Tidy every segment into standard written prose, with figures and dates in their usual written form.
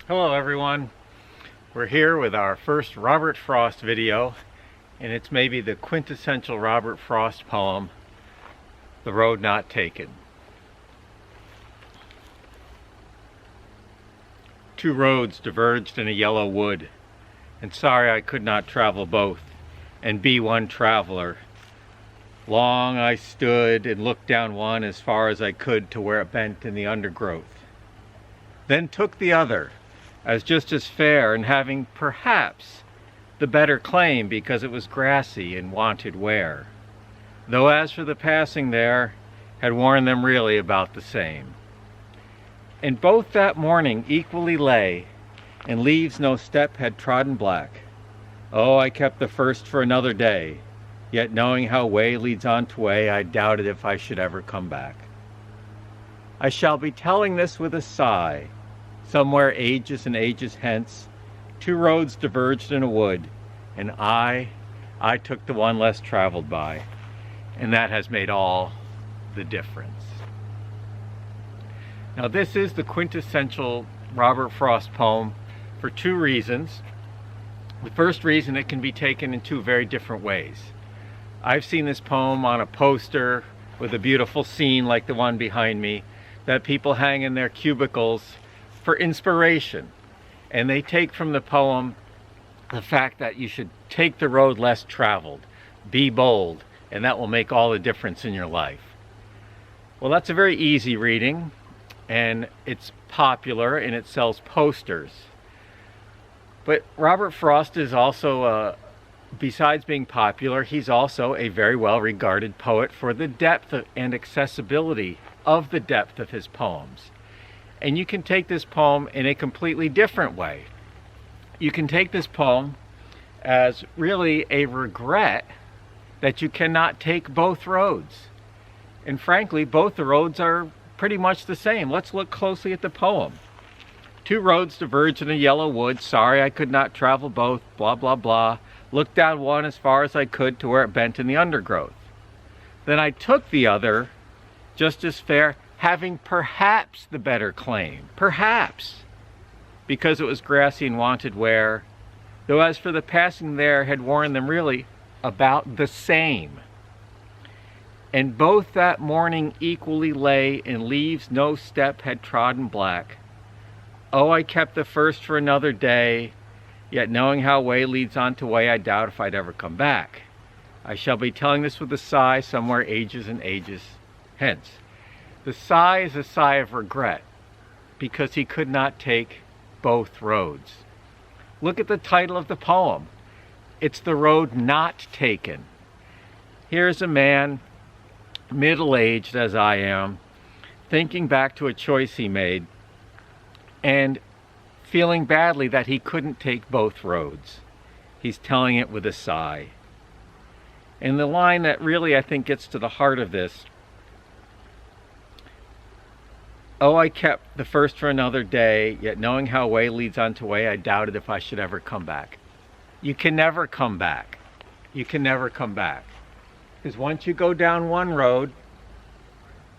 Hello everyone. We're here with our first Robert Frost video, and it's maybe the quintessential Robert Frost poem, The Road Not Taken. Two roads diverged in a yellow wood, and sorry I could not travel both, and be one traveler. Long I stood and looked down one as far as I could to where it bent in the undergrowth. Then took the other, as just as fair, and having perhaps the better claim because it was grassy and wanted wear, though as for the passing there, had worn them really about the same. And both that morning equally lay, and leaves no step had trodden black. Oh, I kept the first for another day, yet knowing how way leads on to way, I doubted if I should ever come back. I shall be telling this with a sigh. Somewhere ages and ages hence, two roads diverged in a wood, and I took the one less traveled by, and that has made all the difference. Now this is the quintessential Robert Frost poem for two reasons. The first reason, it can be taken in two very different ways. I've seen this poem on a poster with a beautiful scene like the one behind me that people hang in their cubicles for inspiration, and they take from the poem the fact that you should take the road less traveled, be bold, and that will make all the difference in your life. Well, that's a very easy reading, and it's popular, and it sells posters. But Robert Frost is also, besides being popular, he's also a very well regarded poet for the depth and accessibility of the depth of his poems. And you can take this poem in a completely different way. You can take this poem as really a regret that you cannot take both roads. And frankly, both the roads are pretty much the same. Let's look closely at the poem. Two roads diverged in a yellow wood. Sorry I could not travel both. Blah, blah, blah. Looked down one as far as I could to where it bent in the undergrowth. Then I took the other, just as fair, having perhaps the better claim, perhaps, because it was grassy and wanted wear, though as for the passing there, had worn them really about the same. And both that morning equally lay, and leaves no step had trodden black. Oh, I kept the first for another day, yet knowing how way leads on to way, I doubt if I'd ever come back. I shall be telling this with a sigh, somewhere ages and ages hence. The sigh is a sigh of regret, because he could not take both roads. Look at the title of the poem. It's The Road Not Taken. Here's a man, middle-aged as I am, thinking back to a choice he made, and feeling badly that he couldn't take both roads. He's telling it with a sigh. And the line that really, I think, gets to the heart of this: oh, I kept the first for another day, yet knowing how way leads on to way, I doubted if I should ever come back. You can never come back. You can never come back. Because once you go down one road,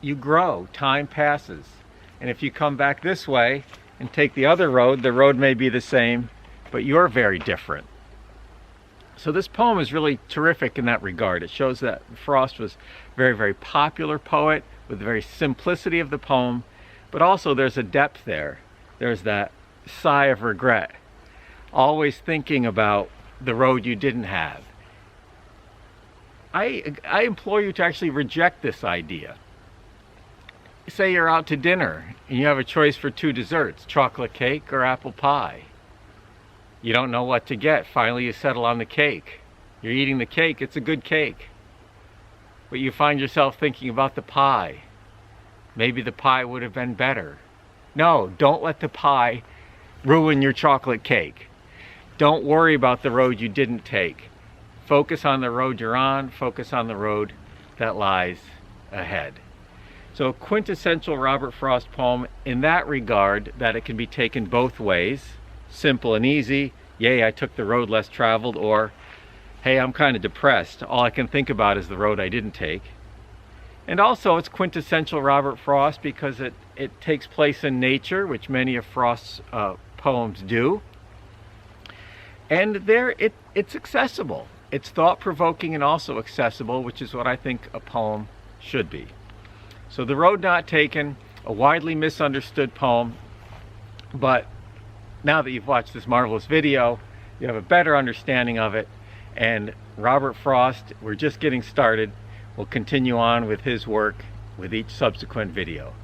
you grow, time passes. And if you come back this way and take the other road, the road may be the same, but you're very different. So this poem is really terrific in that regard. It shows that Frost was a very, very popular poet with the very simplicity of the poem, but also there's a depth there. There's that sigh of regret, always thinking about the road you didn't have. I implore you to actually reject this idea. Say you're out to dinner and you have a choice for two desserts, chocolate cake or apple pie. You don't know what to get. Finally you settle on the cake. You're eating the cake, it's a good cake. But you find yourself thinking about the pie. Maybe the pie would have been better. No, don't let the pie ruin your chocolate cake. Don't worry about the road you didn't take. Focus on the road you're on. Focus on the road that lies ahead. So a quintessential Robert Frost poem in that regard, that it can be taken both ways. Simple and easy. Yay, I took the road less traveled, or hey, I'm kind of depressed. All I can think about is the road I didn't take. And also it's quintessential Robert Frost because it takes place in nature, which many of Frost's poems do. And it's accessible. It's thought-provoking and also accessible, which is what I think a poem should be. So The Road Not Taken, a widely misunderstood poem, but now that you've watched this marvelous video, you have a better understanding of it. And Robert Frost, we're just getting started. We'll continue on with his work with each subsequent video.